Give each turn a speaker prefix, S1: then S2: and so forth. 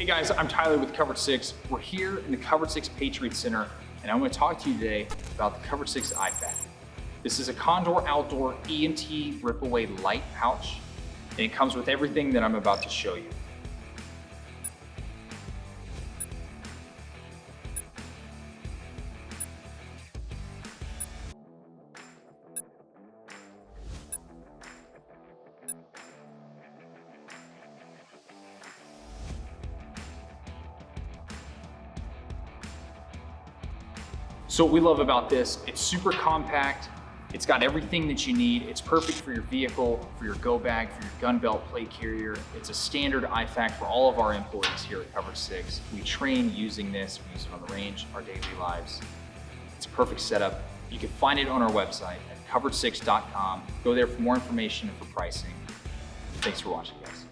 S1: Hey guys, I'm Tyler with Covered 6. We're here in the Covered 6 Patriot Center, and I'm going to talk to you today about the Covered 6 IFAK. This is a Condor Outdoor EMT Rip-Away Light pouch, and it comes with everything that I'm about to show you. So what we love about this, it's super compact, it's got everything that you need, it's perfect for your vehicle, for your go bag, for your gun belt plate carrier. It's a standard IFAK for all of our employees here at Covered 6. We train using this, we use it on the range, our daily lives. It's a perfect setup. You can find it on our website at covered6.com. Go there for more information and for pricing. Thanks for watching, guys.